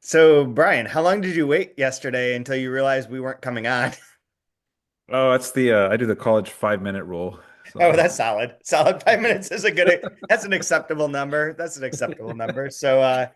So, Brian, how long did you wait yesterday until you realized we weren't coming on? Oh, that's I do the college 5 minute rule. Oh, So that's solid. Solid 5 minutes is a that's an acceptable number. That's an acceptable number. So,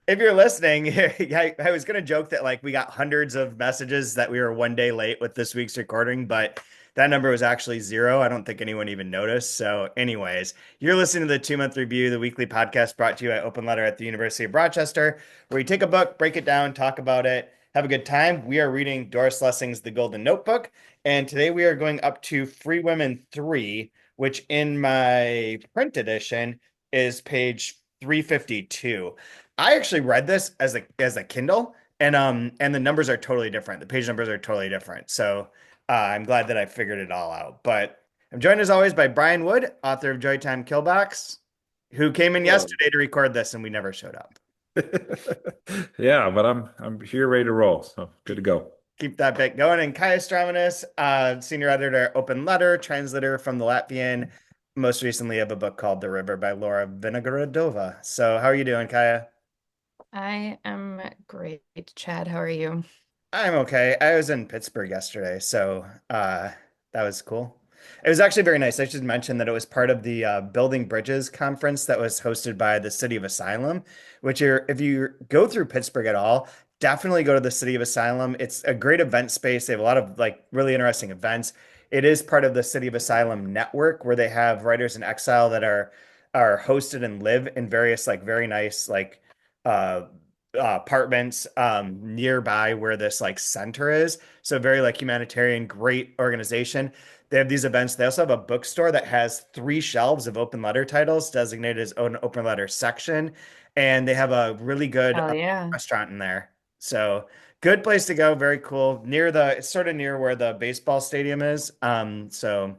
if you're listening, I was going to joke that like we got hundreds of messages that we were one day late with this week's recording, but that number was actually zero. I don't think anyone even noticed. So, anyways, you're listening to the 2 Month Review, the weekly podcast brought to you at Open Letter at the University of Rochester, where we take a book, break it down, talk about it, have a good time. We are reading Doris Lessing's The Golden Notebook, and today we are going up to Free Women 3, which in my print edition is page 352. I actually read this as a Kindle, and the numbers are totally different. The page numbers are totally different. So I'm glad that I figured it all out. But I'm joined as always by Brian Wood, author of Joytime Killbox, who came in Hello. yesterday to record this, and we never showed up. yeah, but I'm here ready to roll. So good to go. Keep that bit going. And Kaija Straumanis, senior editor, Open Letter, translator from the Latvian, most recently of a book called The River by Laura Vinogradova. So how are you doing, Kaya? I am great, Chad. How are you? I'm okay. I was in Pittsburgh yesterday, so that was cool. It was actually very nice. I should mention that it was part of the Building Bridges conference that was hosted by the City of Asylum, which if you go through Pittsburgh at all, definitely go to the City of Asylum. It's a great event space. They have a lot of like really interesting events. It is part of the City of Asylum network where they have writers in exile that are hosted and live in various like very nice like uh apartments nearby where this like center is. So very like humanitarian, great organization. They have these events. They also have a bookstore that has three shelves of open letter titles designated as own open letter section. And they have a really good Hell yeah. restaurant in there. So good place to go. Very cool. It's sort of near where the baseball stadium is. So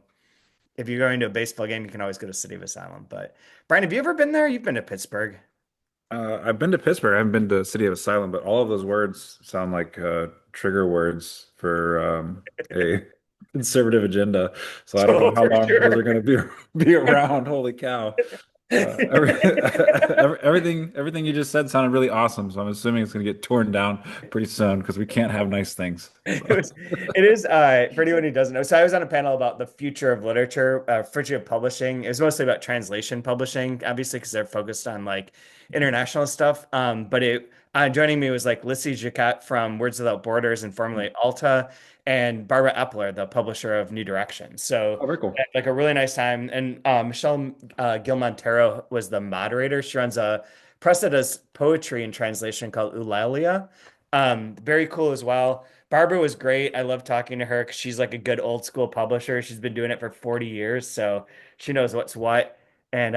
if you're going to a baseball game, you can always go to City of Asylum. But Brian, have you ever been there? You've been to Pittsburgh. I've been to Pittsburgh. I haven't been to City of Asylum, but all of those words sound like trigger words for a conservative agenda. So I don't know Oh, how for long those sure. are going to be around. Holy cow. Everything you just said sounded really awesome. So I'm assuming it's going to get torn down pretty soon because we can't have nice things. So. It is for anyone who doesn't know. So I was on a panel about the future of literature, future of publishing. It was mostly about translation publishing, obviously, because they're focused on like international stuff. But it joining me was like Lissy Jacquet from Words Without Borders and formerly Alta, and Barbara Epler, the publisher of New Direction. So Oh, very cool. like a really nice time. And Michelle Gil Montero was the moderator. She runs a press that does poetry and translation called Eulalia. Very cool as well. Barbara was great. I love talking to her because she's like a good old school publisher. She's been doing it for 40 years, so she knows what's what and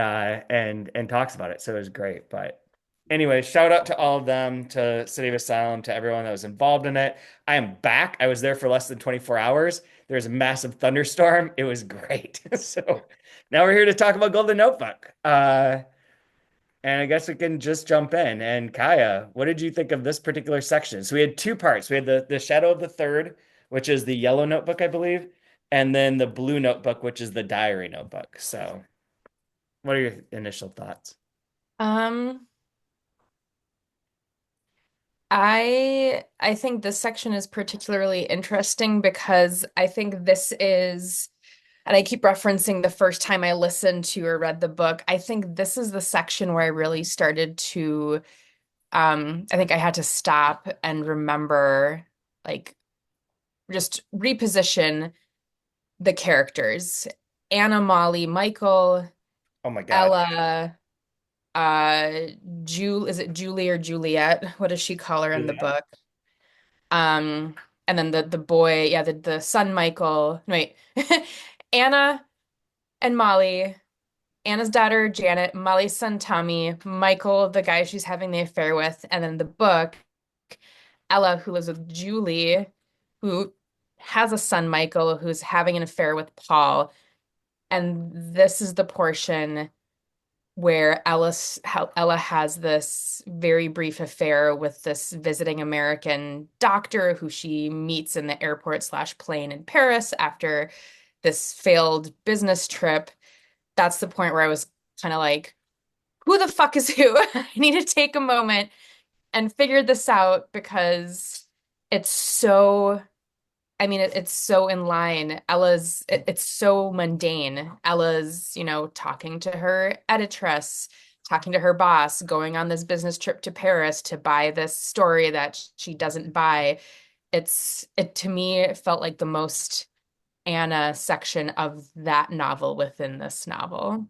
talks about it. So it was great. But anyway, shout out to all of them, to City of Asylum, to everyone that was involved in it. I am back. I was there for less than 24 hours. There was a massive thunderstorm. It was great. So now we're here to talk about Golden Notebook. And I guess we can just jump in. And Kaya, what did you think of this particular section? So we had two parts. We had the Shadow of the Third, which is the yellow notebook, I believe, and then the blue notebook, which is the diary notebook. So what are your initial thoughts? Um, I think this section is particularly interesting because I think this is, and I keep referencing the first time I listened to or read the book. I think this is the section where I really started to, I think I had to stop and remember, like, just reposition the characters. Anna, Molly, Michael, Oh my God. Ella, is it Julie or Juliet? What does she call her in the Juliet. book? And then the boy, yeah, the son Michael. No, wait. Anna and Molly, Anna's daughter Janet, Molly's son Tommy, Michael, the guy she's having the affair with, and then the book, Ella, who lives with Julie, who has a son Michael who's having an affair with Paul. And this is the portion where Ella has this very brief affair with this visiting American doctor who she meets in the airport slash plane in Paris after this failed business trip. That's the point where I was kind of like, who the fuck is who? I need to take a moment, and figured this out because it's so, I mean, it's so in line. It's so mundane. Ella's, talking to her editress, talking to her boss, going on this business trip to Paris to buy this story that she doesn't buy. It to me, it felt like the most Anna section of that novel within this novel.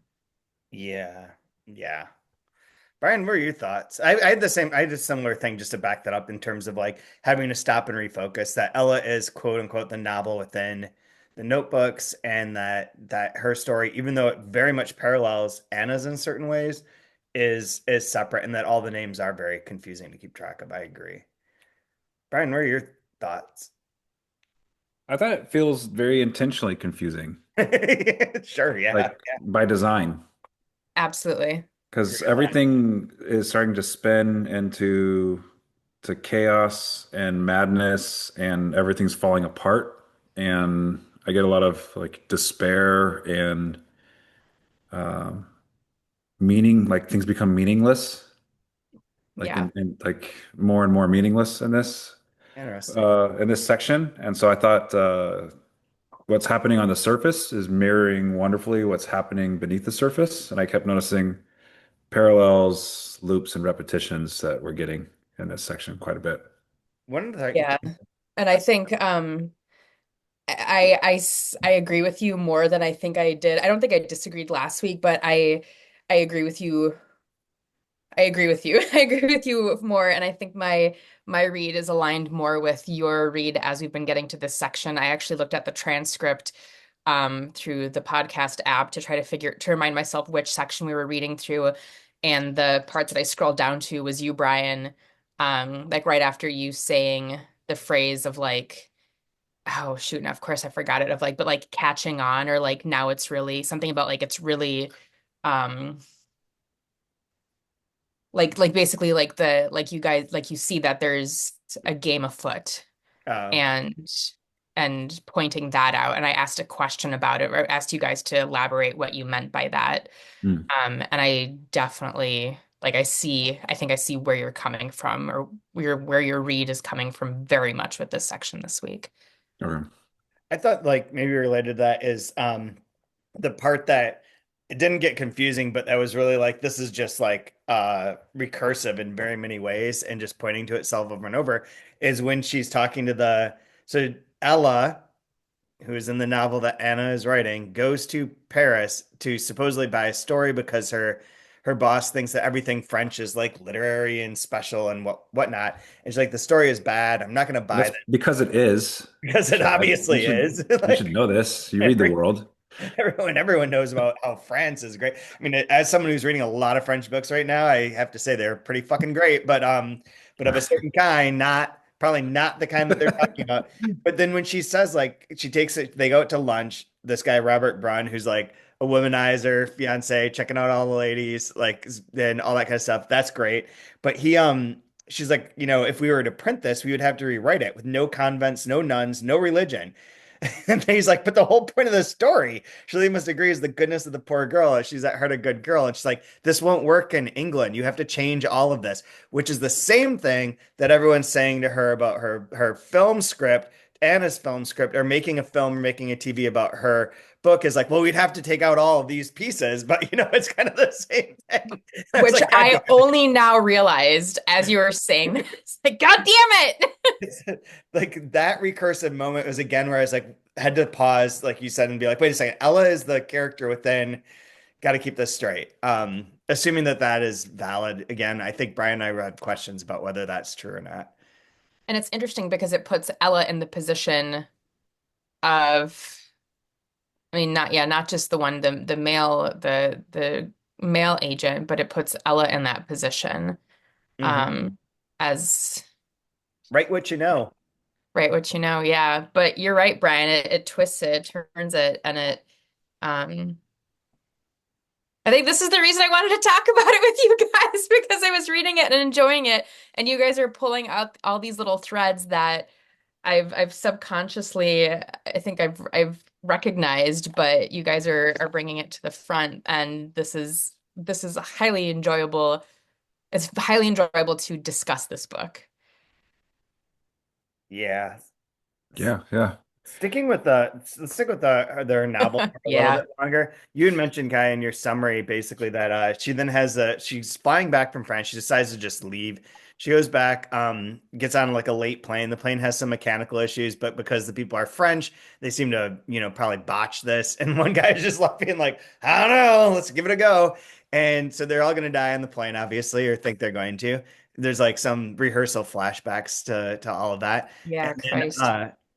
Yeah. Yeah. Brian, what are your thoughts? I had the same, I had a similar thing just to back that up in terms of like having to stop and refocus that Ella is quote unquote the novel within the notebooks and that her story, even though it very much parallels Anna's in certain ways, is separate and that all the names are very confusing to keep track of. I agree. Brian, what are your thoughts? I thought it feels very intentionally confusing, Sure, yeah. like by design, Absolutely. because Agree with that. everything is starting to spin into to chaos and madness, and everything's falling apart. And I get a lot of like despair and meaning, like things become meaningless, like Yeah. like more and more meaningless Interesting. in this section. And so I thought what's happening on the surface is mirroring wonderfully what's happening beneath the surface. And I kept noticing parallels, loops, and repetitions that we're getting in this section quite a bit. One of the Yeah. And I think I agree with you more than I think I did. I don't think I disagreed last week, but I agree with you. I agree with you. I agree with you more, and I think my read is aligned more with your read as we've been getting to this section. I actually looked at the transcript through the podcast app to try to remind myself which section we were reading through, and the part that I scrolled down to was you, Brian, like right after you saying the phrase of like, oh shoot, and of course I forgot it, of like, but like catching on, or like now it's really something about like it's really um like basically like the like you guys like you see that there's a game afoot, oh, and pointing that out, and I asked a question about it, or asked you guys to elaborate what you meant by that. Hmm. And I definitely like I think I see where you're coming from, or where your read is coming from very much with this section this week. Okay. I thought like maybe related to that is the part that it didn't get confusing, but that was really like this is just like recursive in very many ways and just pointing to itself over and over is when she's talking to the so Ella, who is in the novel that Anna is writing, goes to Paris to supposedly buy a story because her boss thinks that everything French is like literary and special and whatnot. And she's like, the story is bad. I'm not gonna buy That's that because it is, because it Chad. obviously is. You should Like know this. You read the every world. everyone knows about how France is great. I mean, as someone who's reading a lot of French books right now, I have to say they're pretty fucking great, but of a certain kind, not probably not the kind that they're talking about. But then when she says like she takes it, they go out to lunch. This guy Robert Brunn, who's like a womanizer, fiance, checking out all the ladies, like then all that kind of stuff. That's great. But she's like, if we were to print this, we would have to rewrite it with no convents, no nuns, no religion. And he's like, but the whole point of the story, Shirley must agree, is the goodness of the poor girl. She's at heart a good girl. And she's like, this won't work in England. You have to change all of this, which is the same thing that everyone's saying to her about her film script, Anna's film script, or making a film or making a TV about her book is like, well, we'd have to take out all of these pieces, but it's kind of the same thing. It's Which like, God I damn only now realized as you were saying this. Like, God damn it. it. Like that recursive moment was again where I was like, had to pause, like you said, and be like, wait a second, Ella is the character within. Got to keep this straight. Assuming that that is valid. Again, I think Brian and I had questions about whether that's true or not. And it's interesting because it puts Ella in the position of, I mean, not just the one, the male agent, but it puts Ella in that position, Hmm. um, as Write what you know. right, what yeah. But you're right, Brian. It twists it, turns it, and um, I think this is the reason I wanted to talk about it with you guys because I was reading it and enjoying it, and you guys are pulling out all these little threads that I've subconsciously, I think I've recognized, but you guys are bringing it to the front, and this is a highly enjoyable it's highly enjoyable to discuss this book. Yeah. Yeah, yeah. Sticking with let's stick with their novel for a little Yeah. bit longer. You had mentioned, Kai, in your summary, basically that she then has she's flying back from France. She decides to just leave. She goes back, gets on like a late plane. The plane has some mechanical issues, but because the people are French, they seem to, probably botch this. And one guy is just left being like, I don't know, let's give it a go. And so they're all gonna die on the plane, obviously, or think they're going to. There's like some rehearsal flashbacks to all of that. Yeah,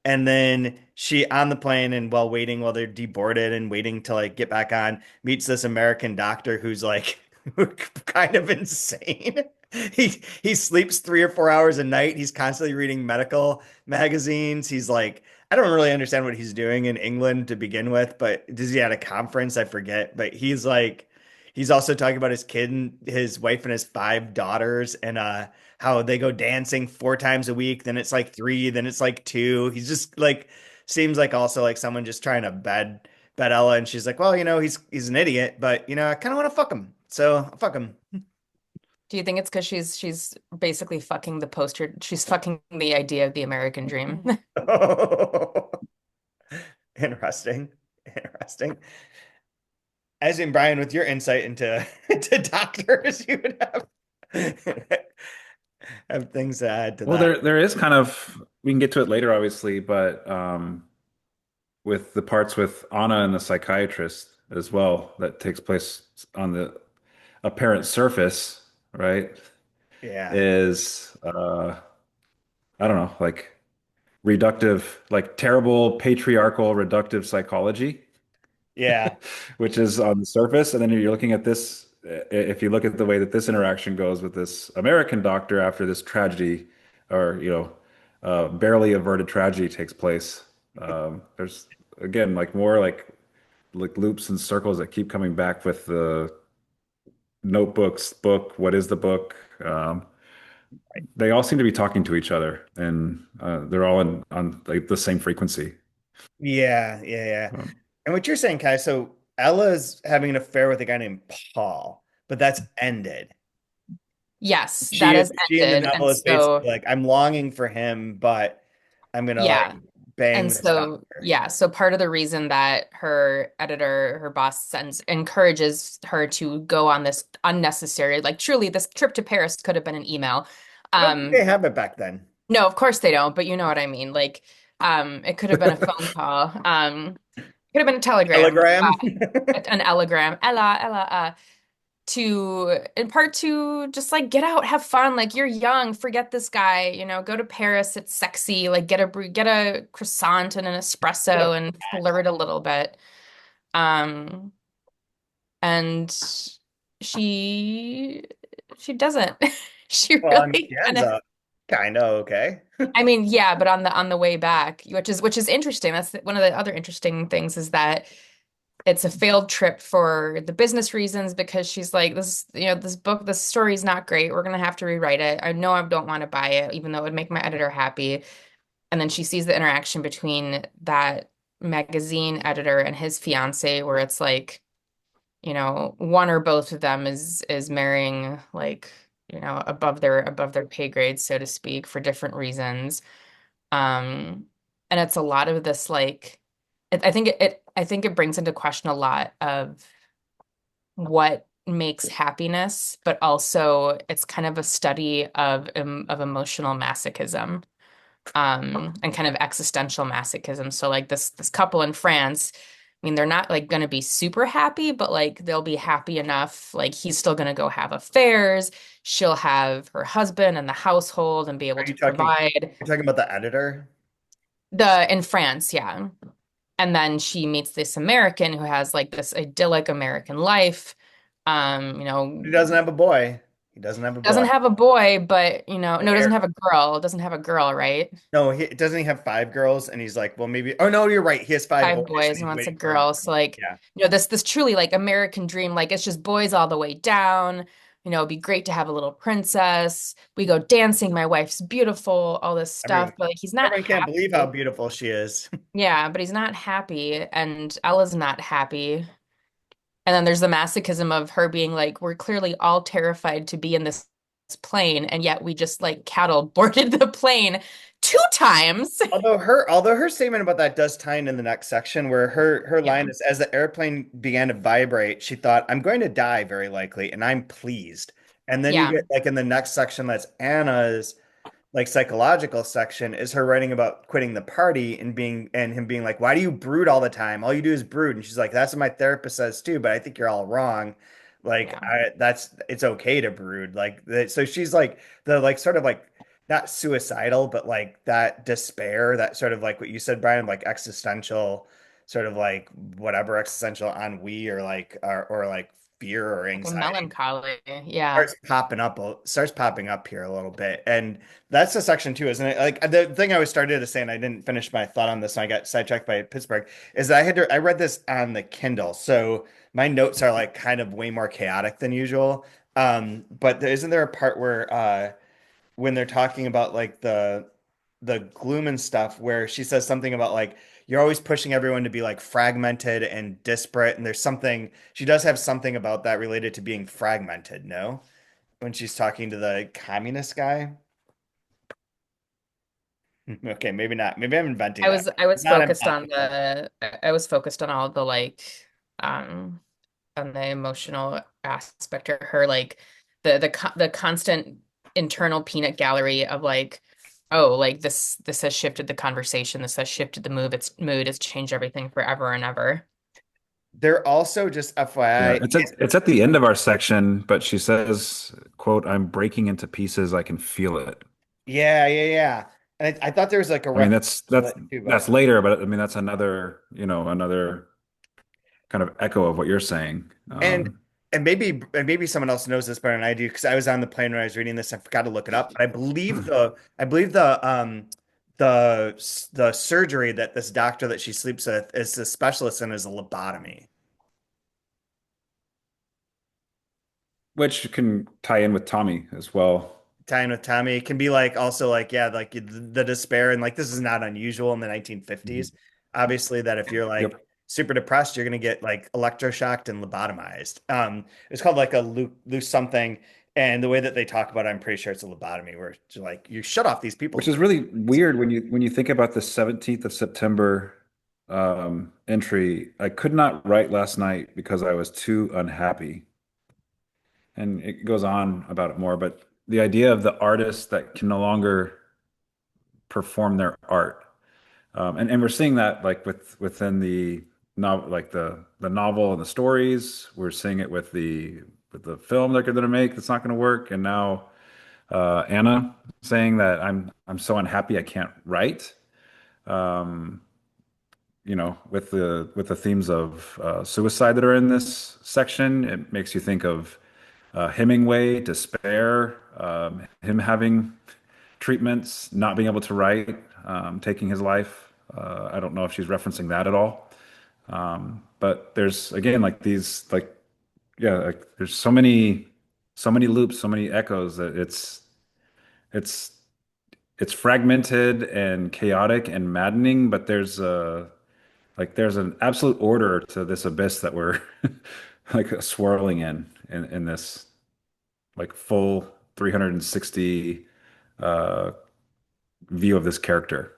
And then Christ. she on the plane and while waiting, while they're deboarded and waiting to like get back on, meets this American doctor who's like kind of insane. He sleeps 3 or 4 hours a night. He's constantly reading medical magazines. He's like, I don't really understand what he's doing in England to begin with, but is he at a conference? I forget. But he's like, he's also talking about his kid and his wife and his 5 daughters and how they go dancing 4 times a week. Then it's like three, then it's like two. He's just like seems like also like someone just trying to bed Ella, and she's like, well, he's an idiot, but I kind of want to fuck him, so I'll fuck him. Do you think it's because she's basically fucking the poster? She's fucking the idea of the American dream. Interesting, interesting. As in Brian, with your insight into to doctors, you would have things to add to Well, that. there is kind of, we can get to it later, obviously, but with the parts with Anna and the psychiatrist as well, that takes place on the apparent surface, right? Yeah, Is I don't know, like reductive, like terrible patriarchal reductive psychology, yeah. which is on the surface. And then you're looking at this, if you look at the way that this interaction goes with this American doctor after this tragedy, or, barely averted tragedy takes place, there's again, like more like loops and circles that keep coming back with the notebooks, book, what is the book? They all seem to be talking to each other, and they're all on like the same frequency. Yeah, yeah, yeah. Um, And what you're saying, Kai, so Ella's having an affair with a guy named Paul, but that's ended. Yes, that She has she in the ended. And novel is basically so, like, I'm longing for him, but I'm gonna like yeah. bang And this so, doctor. yeah, so part of the reason that her editor, her boss encourages her to go on this unnecessary, like truly, this trip to Paris could have been an email. I don't think Um, they have it back then. no, of course they don't, but you know what I mean. Like, it could have been a phone call. Could have been a telegram, Telegram. an telegram. Ella, to in part to just like get out, have fun. Like you're young, forget this guy, go to Paris, it's sexy. Like get a croissant and an Get a espresso and flirt a little bit. Um, and she she doesn't. She well, I mean, really she kind ends of up kind of okay. I mean, yeah, but on the way back, which is interesting. That's one of the other interesting things is that it's a failed trip for the business reasons because she's like, this book, this story is not great. We're gonna have to rewrite it. I know I don't want to buy it, even though it would make my editor happy. And then she sees the interaction between that magazine editor and his fiance, where it's like, one or both of them is marrying like, above their pay grade, so to speak, for different reasons. And it's a lot of this like I think it brings into question a lot of what makes happiness, but also it's kind of a study of emotional masochism, and kind of existential masochism. So like this couple in France, I mean, they're not like going to be super happy, but like they'll be happy enough. Like he's still going to go have affairs. She'll have her husband and the household and be able Are you to talking? provide. You're talking about the editor? The in France, yeah. And then she meets this American who has like this idyllic American life. You know, He doesn't have a boy. He doesn't have a boy. doesn't have a boy, but no, doesn't Eric. have a girl. Doesn't have a girl, right? No, doesn't he have 5 girls? And he's like, well, maybe. Oh no, you're right. He has 5 boys, Five and boys and he's wants a waiting for him. girl. So like, Yeah. this truly like American dream, like it's just boys all the way down. It'd be great to have a little princess. We go dancing. My wife's beautiful, all this stuff, Everyone, but like he's not everyone can't believe how happy. beautiful she is. Yeah, but he's not happy, and Ella's not happy. And then there's the masochism of her being like, we're clearly all terrified to be in this plane, and yet we just like cattle boarded the plane 2 times. Although her statement about that does tie in the next section where her Yeah, line is as the airplane began to vibrate, she thought, I'm going to die very likely, and I'm pleased. And then you yeah, get like in the next section that's Anna's like psychological section is her writing about quitting the party and being and him being like, why do you brood all the time? All you do is brood. And she's like, that's what my therapist says too, but I think you're all wrong. Like yeah. that's it's okay to brood. Like that, so she's like the like sort of like not suicidal, but like that despair, that sort of like what you said, Brian, like existential, sort of like whatever existential ennui or like fear or Like a anxiety melancholy. Yeah. starts popping up here a little bit. And that's the section too, isn't it? Like the thing I was started to say, and I didn't finish my thought on this, and I got sidetracked by Pittsburgh, is that I read this on the Kindle. So my notes are like kind of way more chaotic than usual. But isn't there a part where when they're talking about like the gloom and stuff where she says something about like you're always pushing everyone to be like fragmented and disparate, and there's something she does have something about that related to being fragmented, no? When she's talking to the communist guy. Okay, maybe not. Maybe I'm inventing that. I was Not focused on impossible. I was focused on all the like um on the emotional aspect of her like the constant internal peanut gallery of like, oh, like this has shifted the conversation, this has shifted the mood, it's changed everything forever and ever. They're also just Yeah, FYI. it's at the end of our section, but she says, quote, I'm breaking into pieces, I can feel it. Yeah, yeah, yeah. And I thought there was like a I mean, reference to that too, but that's later, but I mean that's another, another kind of echo of what you're saying. and and maybe someone else knows this better than I do because I was on the plane when I was reading this. I forgot to look it up, but I believe the surgery that this doctor that she sleeps with is a specialist in is a lobotomy. Which can tie in with Tommy as well. Tying with Tommy. It can be like also like yeah, like the despair and like this is not unusual in the Mhm. 1950s. Obviously, that if you're like Yep. super depressed, you're gonna get like electroshocked and lobotomized. It's called like a loose something, and the way that they talk about it, I'm pretty sure it's a lobotomy where it's like you shut off these people's Which is brains. really weird when you think about the 17th of September entry. I could not write last night because I was too unhappy. And it goes on about it more, but the idea of the artist that can no longer perform their art. And we're seeing that like within the novel, like the novel and the stories. We're seeing it with the film they're going to make that's not going to work. And now Anna saying that I'm so unhappy I can't write. Um, with the themes of suicide that are in this section, it makes you think of Hemingway, despair, him having treatments, not being able to write, taking his life. I don't know if she's referencing that at all. But there's again like these like yeah, like there's so many loops, so many echoes that it's it's fragmented and chaotic and maddening, but there's an absolute order to this abyss that we're like swirling in this like full 360 uh view of this character.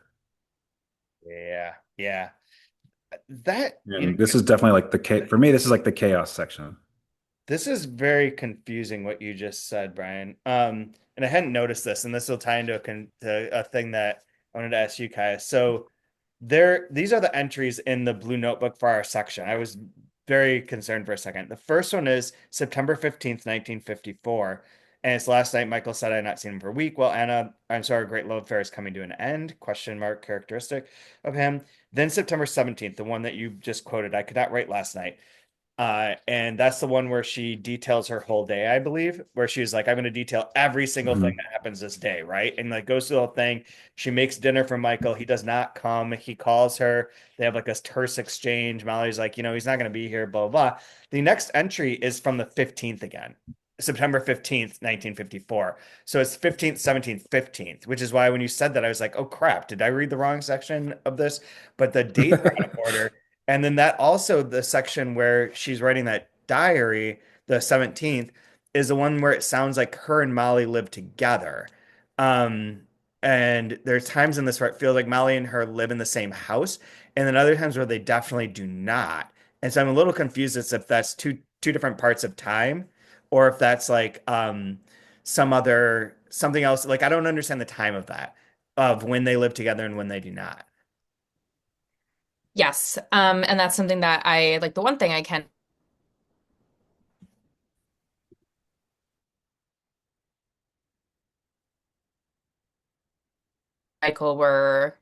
Yeah, yeah. That And this is definitely like for me, this is like the chaos section. this is very confusing what you just said, Brian. And I hadn't noticed this, and this will tie into a thing that I wanted to ask you, Kaya. So these are the entries in the blue notebook for our section. I was very concerned for a second. The first one is September 15th, 1954. And it's last night Michael said I had not seen him for a week. Well, Anna, I'm sorry, great love affair is coming to an end. Question mark characteristic of him. Then September 17th, the one that you just quoted, I could not write last night. And that's the one where she details her whole day, I believe, where she's like, I'm going to detail every single thing Mhm. that happens this day, right? And like goes through the whole thing. She makes dinner for Michael. He does not come. He calls her. They have like a terse exchange. Molly's like, he's not going to be here, blah, blah, blah. The next entry is from the 15th again. September 15th, 1954. So it's 15th, 17th, 15th, which is why when you said that, I was like, oh crap, did I read the wrong section of this? But the dates are out of order. And then that also the section where she's writing that diary, the 17th, is the one where it sounds like her and Molly live together. Um, and there's times in this where it feels like Molly and her live in the same house, and then other times where they definitely do not. And so I'm a little confused as if that's two different parts of time, or if that's like something else. Like I don't understand the time of that, of when they live together and when they do not. Yes. And that's something that I like. The one thing I can Michael were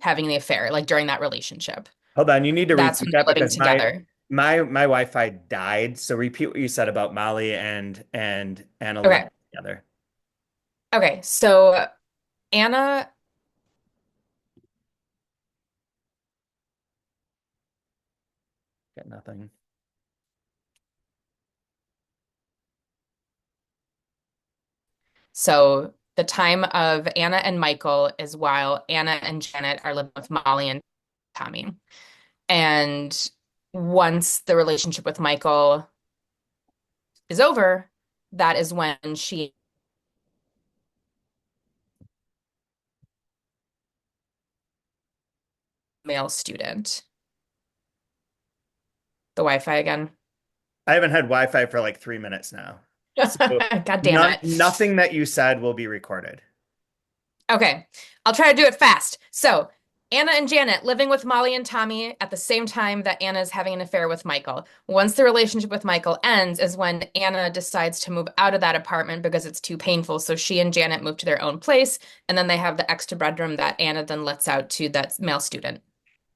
having the affair, like during that relationship. Hold on, you need to That's repeat when that they're living because together. my Wi-Fi died. So repeat what you said about Molly and Anna living Okay. together. Okay. So Anna, Got nothing. so the time of Anna and Michael is while Anna and Janet are living with Molly and Tommy. And once the relationship with Michael is over, that is when she male student. The Wi-Fi again. I haven't had Wi-Fi for like 3 minutes now. So God damn it. nothing that you said will be recorded. Okay, I'll try to do it fast. So, Anna and Janet living with Molly and Tommy at the same time that Anna is having an affair with Michael. Once the relationship with Michael ends, is when Anna decides to move out of that apartment because it's too painful. So she and Janet move to their own place, and then they have the extra bedroom that Anna then lets out to that male student.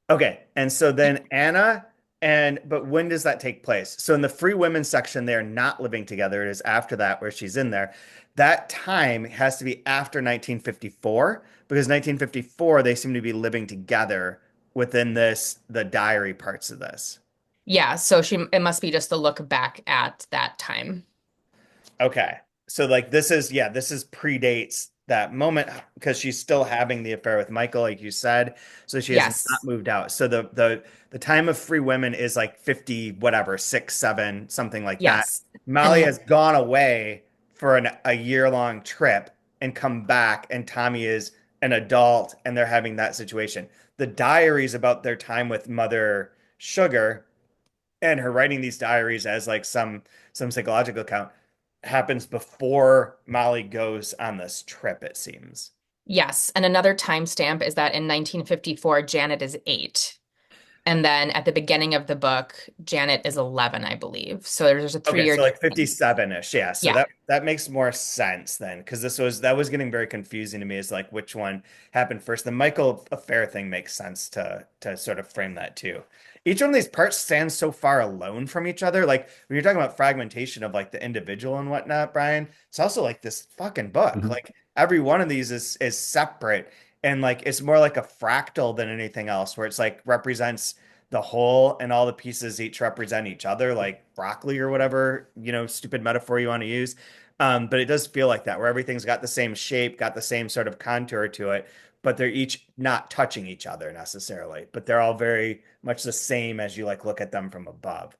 Okay. And so then Anna but when does that take place? So in the free women section, they're not living together. It is after that where she's in there. That time has to be after 1954 because 1954 they seem to be living together within the diary parts of this. Yeah, so it must be just a look back at that time. Okay. So like this is predates that moment because she's still having the affair with Michael, like you said. So she has not Yes. moved out. So the time of free women is like 50, whatever, 6, 7, something like that. Yes. Molly And has gone away for a year-long trip and come back, and Tommy is an adult and they're having that situation. The diaries about their time with Mother Sugar and her writing these diaries as like some psychological account happens before Molly goes on this trip, it seems. yes, and another timestamp is that in 1954, Janet is 8. And then at the beginning of the book, Janet is 11, I believe. So there's a Okay, three-year so like difference. 57-ish. Yeah, so Yeah. that makes more sense then because that was getting very confusing to me as like which one happened first. The Michael affair thing makes sense to sort of frame that too. Each one of these parts stands so far alone from each other. Like when you're talking about fragmentation of like the individual and whatnot, Brian, it's also like this fucking book. Mhm. Like every one of these is separate and like it's more like a fractal than anything else, where it's like represents the whole and all the pieces each represent each other, like broccoli or whatever, stupid metaphor you want to use. But it does feel like that, where everything's got the same shape, got the same sort of contour to it, but they're each not touching each other necessarily, but they're all very much the same as you like look at them from above.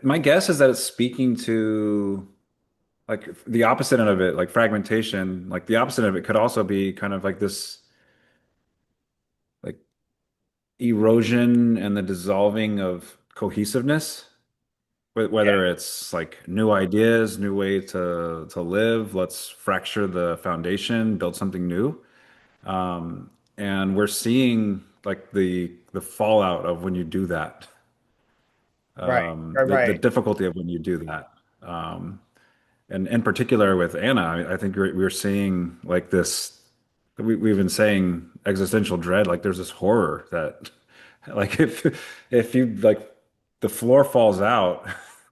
My guess is that it's speaking to like the opposite end of it, like fragmentation. Like the opposite of it could also be kind of like this like erosion and the dissolving of cohesiveness. Yeah. Whether it's like new ideas, new way to live, let's fracture the foundation, build something new. And we're seeing like the fallout of when you do that, Right. Right. the Right. difficulty of when you do that. Um, and in particular with Anna, I think we're seeing like this. We've been saying existential dread. Like there's this horror that, like if you like the floor falls out,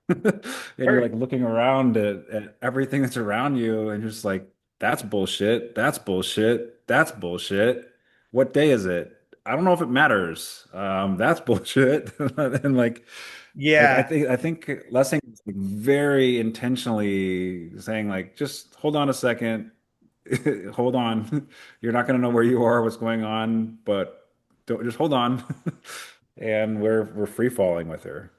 and you're Or like looking around at everything that's around you, and you're just like, that's bullshit. That's bullshit. That's bullshit. What day is it? I don't know if it matters. That's bullshit. And like yeah. I think Lessing is like very intentionally saying like just hold on a second, hold on. You're not going to know where you are, what's going on, but don't just hold on. And we're free falling with her.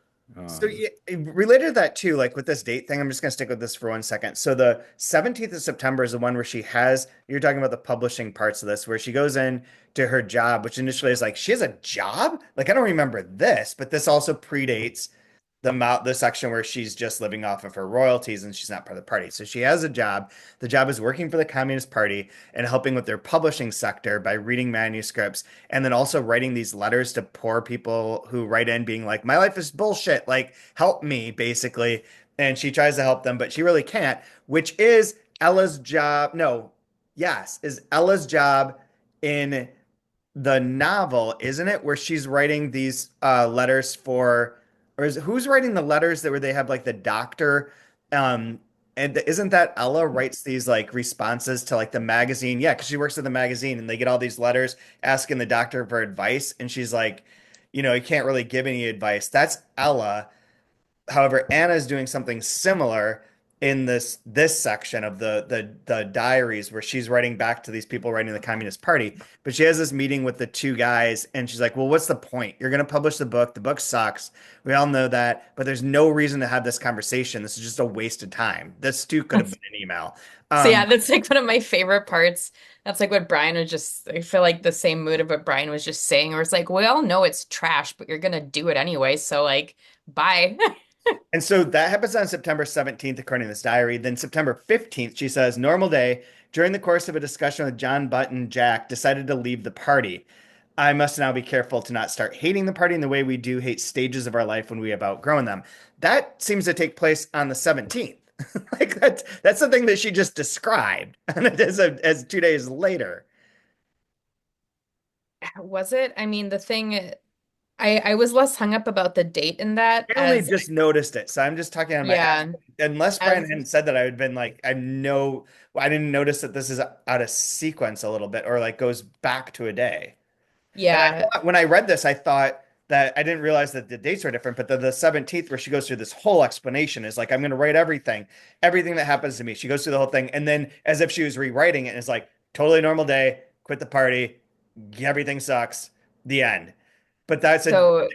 So Um, yeah, related to that too, like with this date thing, I'm just gonna stick with this for 1 second. So the 17th of September is the one where she has, you're talking about the publishing parts of this, where she goes in to her job, which initially is like, she has a job? Like, I don't remember this, but this also predates the section where she's just living off of her royalties and she's not part of the party. So she has a job. The job is working for the Communist Party and helping with their publishing sector by reading manuscripts and then also writing these letters to poor people who write in being like, my life is bullshit, like help me basically. And she tries to help them, but she really can't, which is Ella's job. No, yes, is Ella's job in the novel, isn't it? Where she's writing these letters for, or who's writing the letters that where they have like the doctor? Um, and isn't that Ella writes these like responses to like the magazine? Yeah, because she works at the magazine and they get all these letters asking the doctor for advice, and she's like, you can't really give any advice. That's Ella. However, Anna is doing something similar in this section of the diaries where she's writing back to these people writing the Communist Party. But she has this meeting with the two guys, and she's like, "Well, what's the point? You're going to publish the book. The book sucks. We all know that, but there's no reason to have this conversation. This is just a waste of time. This too could have been an email." So yeah, Um, that's like one of my favorite parts. That's like what Brian was just, I feel like the same mood of what Brian was just saying, where it's like, we all know it's trash, but you're gonna do it anyway. So like, bye. And so that happens on September 17th, according to this diary. Then September 15th, she says, normal day. During the course of a discussion with John Butt and Jack, decided to leave the party. I must now be careful to not start hating the party in the way we do hate stages of our life when we have outgrown them. That seems to take place on the 17th. Like that's the thing that she just described, and it is as 2 days later. Was it? I mean, the thing, I was less hung up about the date in that I only as, just noticed it, so I'm just talking on my ass. yeah, Unless Brian as hadn't said that, I would have been like, I didn't notice that this is out of sequence a little bit, or like goes back to a day. And I yeah. thought, when I read this, I thought that I didn't realize that the dates are different, but the 17th, where she goes through this whole explanation, is like, I'm going to write everything that happens to me. She goes through the whole thing, and then as if she was rewriting it, and it's like, totally normal day, quit the party, everything sucks, the end. But that's a So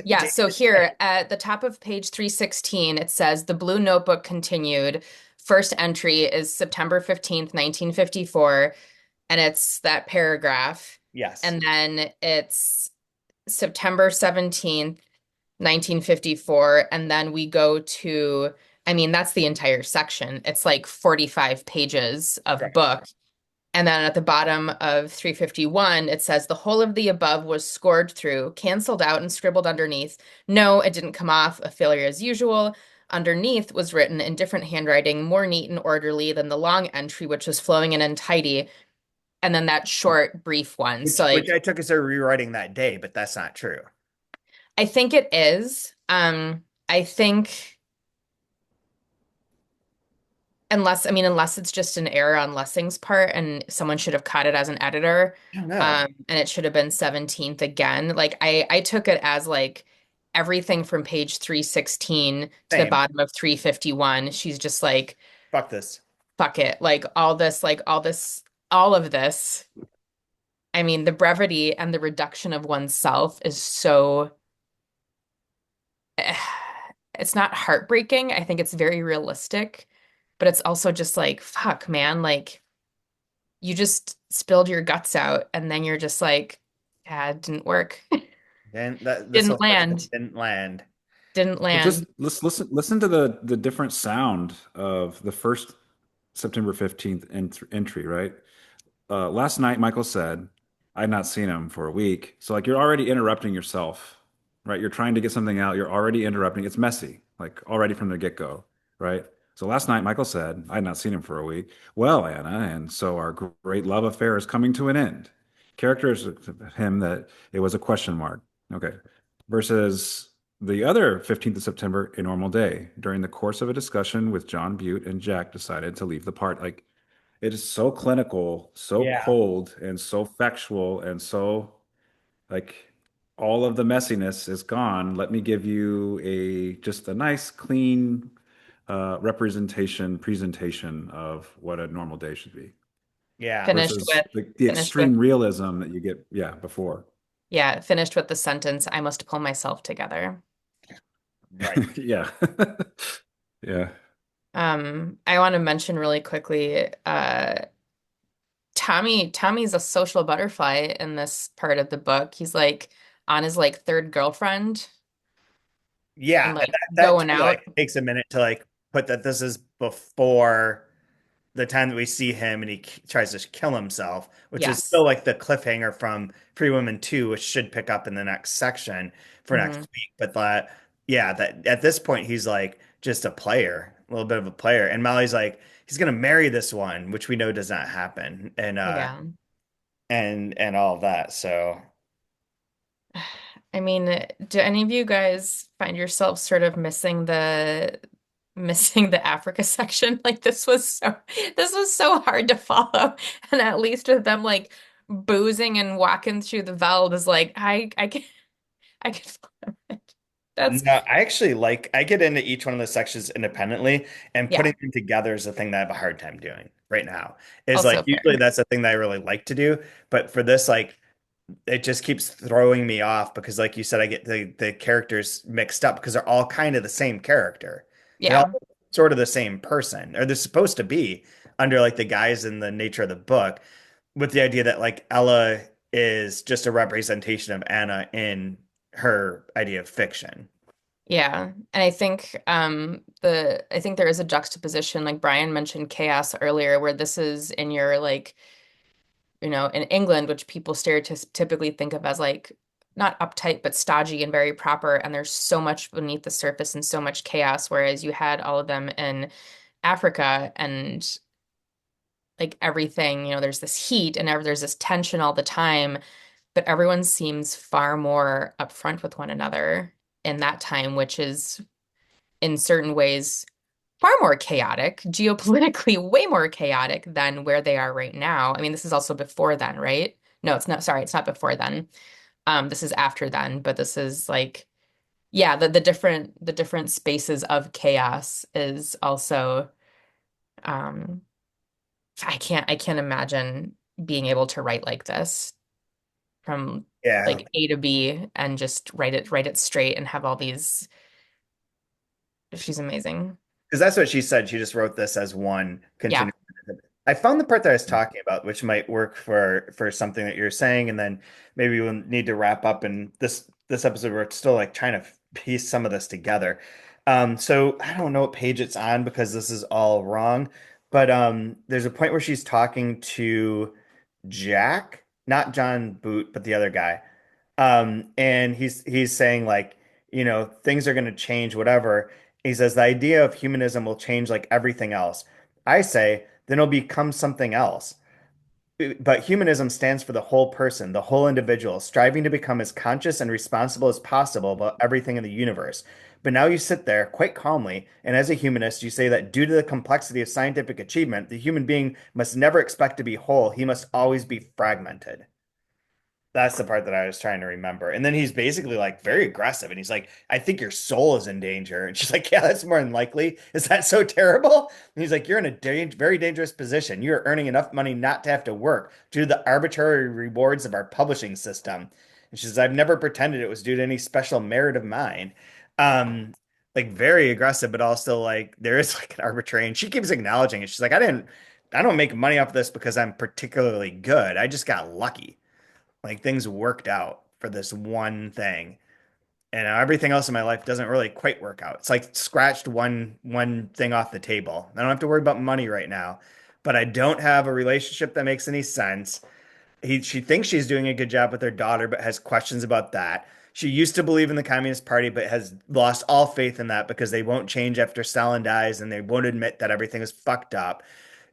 yeah, date. so here at the top of page 316, it says the Blue Notebook continued. First entry is September 15th, 1954, and it's that paragraph. Yes. And then it's September 17th, 1954. And then we go to, I mean, that's the entire section. It's like 45 pages of Correct. book. And then at the bottom of 351, it says the whole of the above was scored through, canceled out, and scribbled underneath. No, it didn't come off, a failure as usual. Underneath was written in different handwriting, more neat and orderly than the long entry, which was flowing and untidy. And then that short, brief one. So, Which like, I took as her rewriting that day, but that's not true. I think it is. I think unless it's just an error on Lessing's part and someone should have caught it as an editor, I don't know. and it should have been 17th again. Like I took it as like everything from page 316 to the Same. bottom of 351. She's just like, Fuck this. fuck it. All of this. I mean, the brevity and the reduction of oneself is so it's not heartbreaking. I think it's very realistic, but it's also just like, fuck, man, like you just spilled your guts out and then you're just like, yeah, it didn't work. Then this Didn't whole thing land. didn't land. Didn't well, just land. let's listen to the different sound of the first September 15th entry, right? Last night, Michael said, I'd not seen him for a week. So, like, you're already interrupting yourself, right? You're trying to get something out. You're already interrupting. It's messy, like, already from the get-go, right? So, last night, Michael said, I'd not seen him for a week. Well, Anna, and so our great love affair is coming to an end. Characters of him that it was a question mark. Okay. Versus the other 15th of September, a normal day. During the course of a discussion with John Butte and Jack decided to leave the part. Like, it is so clinical, so Yeah. cold, and so factual, and so like all of the messiness is gone. Let me give you a just a nice, clean presentation of what a normal day should be Yeah. Finished versus with the finished with extreme realism that you get, yeah, before. yeah, finished with the sentence, I must pull myself together. Right. Yeah. Yeah. I want to mention really quickly, Tommy's a social butterfly in this part of the book. He's like on his like third girlfriend Yeah, and and like that going too, out. like takes a minute to like put that this is before the time that we see him and he tries to kill himself, which is Yes. still like the cliffhanger from Free Women 2, which should pick up in the next section for Hmm. next week. But that, yeah, that at this point he's like just a player, a little bit of a player. And Molly's like, he's gonna marry this one, which we know does not happen, Yeah. and all of that. So I mean, do any of you guys find yourself sort of missing the Africa section? Like this was so hard to follow. And at least with them like boozing and walking through the veld is like I can follow it. That's no, I actually like I get into each one of the sections independently and yeah, putting them together is the thing that I have a hard time doing right now. Is like also usually fair. that's the thing that I really like to do, but for this like it just keeps throwing me off because like you said I get the characters mixed up because they're all kind of the same character. They're Yeah. all sort of the same person or they're supposed to be under like the guise and the nature of the book with the idea that like Ella is just a representation of Anna in her idea of fiction. Yeah. And I think there is a juxtaposition, like Brian mentioned chaos earlier, where this is in your like, in England, which people stereotypically think of as like not uptight, but stodgy and very proper. And there's so much beneath the surface and so much chaos, whereas you had all of them in Africa and like everything, there's this heat and there's this tension all the time, but everyone seems far more upfront with one another in that time, which is in certain ways far more chaotic, geopolitically way more chaotic than where they are right now. I mean, this is also before then, right? No, it's not, sorry, it's not before then. This is after then, but this is like, yeah, the different spaces of chaos is also um I can't imagine being able to write like this from Yeah, like A to B and just write it straight and have all these she's amazing. because that's what she said. She just wrote this as one Yeah. continuous. I found the part that I was talking about, which might work for something that you're saying, and then maybe we'll need to wrap up in this episode. We're still like trying to piece some of this together. So I don't know what page it's on because this is all wrong, but there's a point where she's talking to Jack, not John Boot, but the other guy. And he's saying like, things are going to change, whatever. He says the idea of humanism will change like everything else. I say then it'll become something else. But humanism stands for the whole person, the whole individual, striving to become as conscious and responsible as possible about everything in the universe. But now you sit there quite calmly, and as a humanist, you say that due to the complexity of scientific achievement, the human being must never expect to be whole. He must always be fragmented. That's the part that I was trying to remember. And then he's basically like very aggressive and he's like, I think your soul is in danger. And she's like, yeah, that's more than likely. Is that so terrible? And he's like, you're in a very dangerous position. You're earning enough money not to have to work due to the arbitrary rewards of our publishing system. And she says, I've never pretended it was due to any special merit of mine. Um, like very aggressive, but also like there is like an arbitrary, and she keeps acknowledging it. She's like, I don't make money off this because I'm particularly good. I just got lucky. Like things worked out for this one thing. And everything else in my life doesn't really quite work out. It's like scratched one thing off the table. I don't have to worry about money right now, but I don't have a relationship that makes any sense. She thinks she's doing a good job with her daughter, but has questions about that. She used to believe in the Communist Party, but has lost all faith in that because they won't change after Stalin dies and they won't admit that everything is fucked up.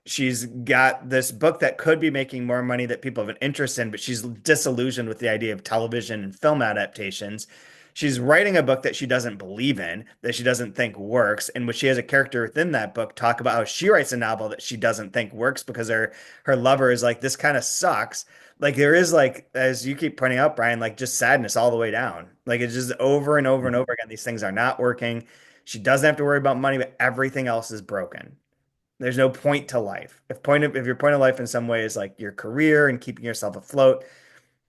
She's got this book that could be making more money that people have an interest in, but she's disillusioned with the idea of television and film adaptations. She's writing a book that she doesn't believe in, that she doesn't think works, in which she has a character within that book talk about how she writes a novel that she doesn't think works because her lover is like, this kind of sucks. Like there is like, as you keep pointing out, Brian, like just sadness all the way down. Like it's just over and over and over again. These things are not working. She doesn't have to worry about money, but everything else is broken. There's no point to life. If your point of life in some way is like your career and keeping yourself afloat,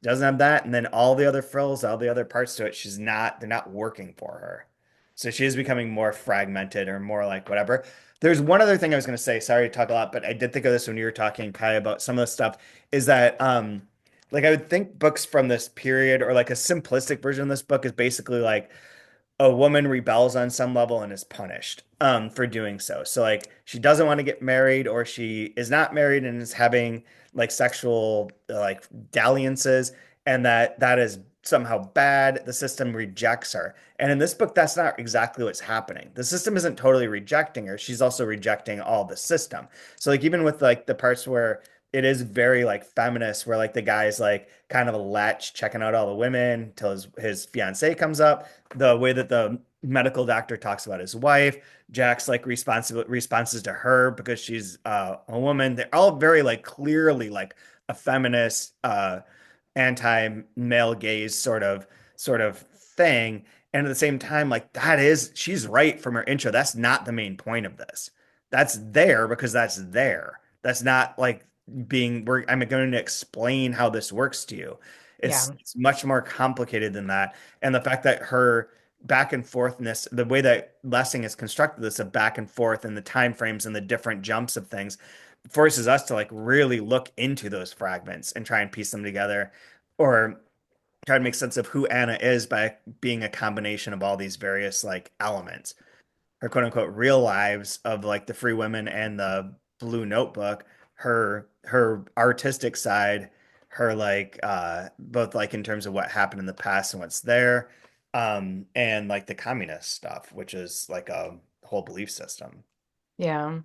doesn't have that, and then all the other frills, all the other parts to it, they're not working for her. So she is becoming more fragmented or more like whatever. There's one other thing I was going to say. Sorry to talk a lot, but I did think of this when you were talking, Kai, about some of the stuff. Is that like I would think books from this period or like a simplistic version of this book is basically like a woman rebels on some level and is punished for doing so. So like she doesn't want to get married or she is not married and is having like sexual like dalliances and that is somehow bad. The system rejects her. And in this book, that's not exactly what's happening. The system isn't totally rejecting her. She's also rejecting all the system. So like even with like the parts where it is very like feminist, where like the guy's like kind of a lech checking out all the women till his fiance comes up, the way that the medical doctor talks about his wife, Jack's like responses to her because she's a woman. They're all very like clearly like a feminist, anti-male gaze sort of thing. And at the same time, like that is she's right from her intro. That's not the main point of this. That's there because that's there. That's not like I'm going to explain how this works to you. It's Yeah. it's much more complicated than that. And the fact that her back and forthness, the way that Lessing has constructed this of back and forth and the time frames and the different jumps of things forces us to like really look into those fragments and try and piece them together or try to make sense of who Anna is by being a combination of all these various like elements. Her quote unquote real lives of like the Free Women and the Blue Notebook, her artistic side, her like both like in terms of what happened in the past and what's there, and like the communist stuff, which is like a whole belief system. Yeah.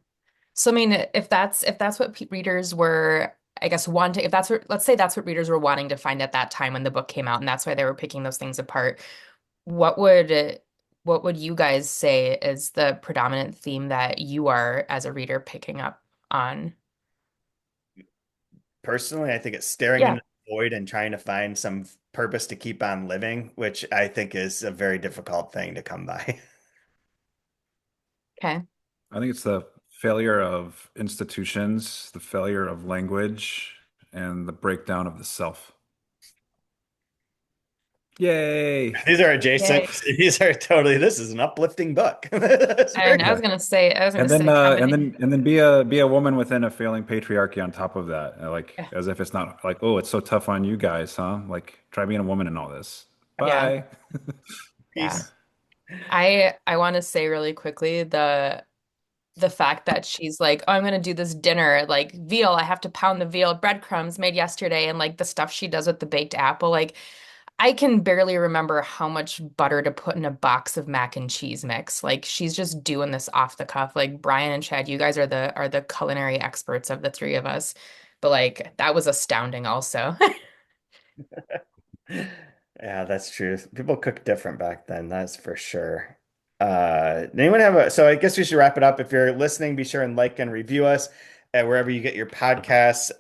So I mean, if that's what readers were, I guess, wanting, if that's what, let's say that's what readers were wanting to find at that time when the book came out, and that's why they were picking those things apart. What would what would you guys say is the predominant theme that you are as a reader picking up on? Personally, I think it's staring Yeah. into the void and trying to find some purpose to keep on living, which I think is a very difficult thing to come by. Okay. I think it's the failure of institutions, the failure of language, and the breakdown of the self. Yay! These are adjacent. Yay. These are totally, this is an uplifting book. That's And very, I was Yeah. gonna say, I was gonna And then say uh and comedy. then and then be a woman within a failing patriarchy on top of that. Like Yeah. as if it's not like, oh, it's so tough on you guys, huh? Like try being a woman in all this. Yeah. Bye. Yeah. peace. I want to say really quickly the fact that she's like, oh, I'm gonna do this dinner, like veal. I have to pound the veal, breadcrumbs made yesterday, and like the stuff she does with the baked apple. Like, I can barely remember how much butter to put in a box of mac and cheese mix. Like, she's just doing this off the cuff. Like Brian and Chad, you guys are the culinary experts of the three of us. But like that was astounding also. Yeah, that's true. People cook different back then, that's for sure. Anyone have a, so I guess we should wrap it up. If you're listening, be sure and like and review us at wherever you get your podcasts.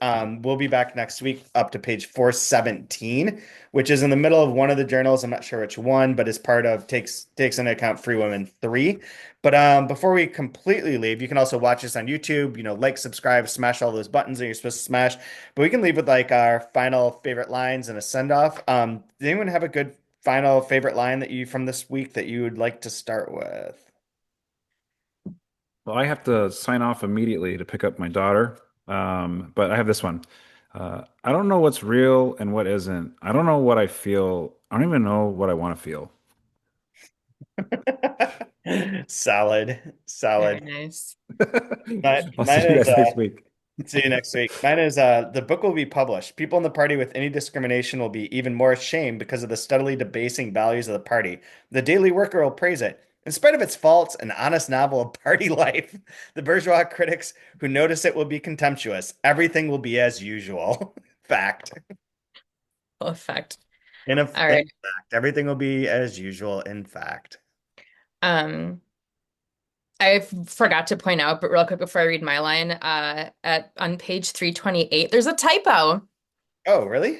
We'll be back next week up to page 417, which is in the middle of one of the journals. I'm not sure which one, but is part of takes into account Free Women 3. But before we completely leave, you can also watch us on YouTube, like, subscribe, smash all those buttons that you're supposed to smash. But we can leave with like our final favorite lines and a send off. Does anyone have a good final favorite line that you from this week that you would like to start with? Well, I have to sign off immediately to pick up my daughter. But I have this one. I don't know what's real and what isn't. I don't know what I feel. I don't even know what I want to feel. Solid, Very solid. nice. I'll see Mine you is guys next week. see you next week. Mine is the book will be published. People in the party with any discrimination will be even more ashamed because of the steadily debasing values of the party. The Daily Worker will praise it. In spite of its faults, an honest novel of party life. The bourgeois critics who notice it will be contemptuous. Everything will be as usual. Fact. Full effect. All In right. fact, everything will be as usual. In fact. Um, I forgot to point out, but real quick before I read my line, at on page 328, there's a typo. Oh, really?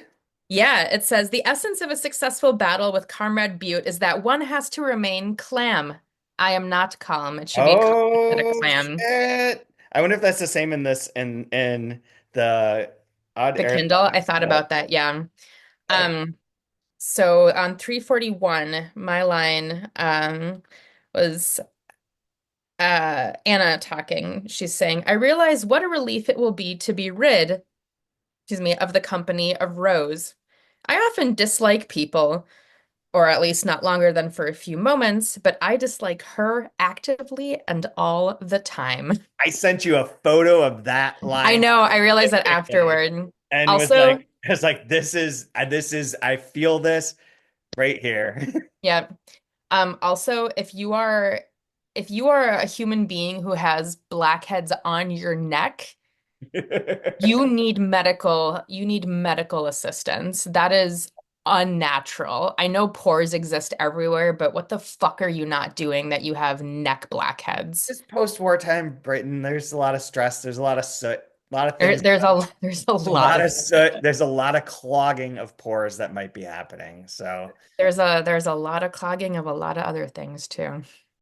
Yeah, it says the essence of a successful battle with Comrade Butte is that one has to remain clam. I am not calm. It should be calm instead of Oh clam. shit! I wonder if that's the same in this in the odd The air. Kindle, I thought about that. Yeah. Okay. Um, so on 341, my line, was Anna talking. She's saying, I realize what a relief it will be to be rid, excuse me, of the company of Rose. I often dislike people, or at least not longer than for a few moments, but I dislike her actively and all the time. I sent you a photo of that I line know, I realized that specifically afterward. and Also, was like, this is, I feel this right here. yeah. Also, if you are a human being who has blackheads on your neck, you need medical assistance. That is unnatural. I know pores exist everywhere, but what the fuck are you not doing that you have neck blackheads? Just post-wartime Britain, there's a lot of stress, there's a lot of soot, a lot of things. There's a There's a lot lot of of soot, there's a lot of clogging of pores that might be happening. So there's a lot of clogging of a lot of other things too.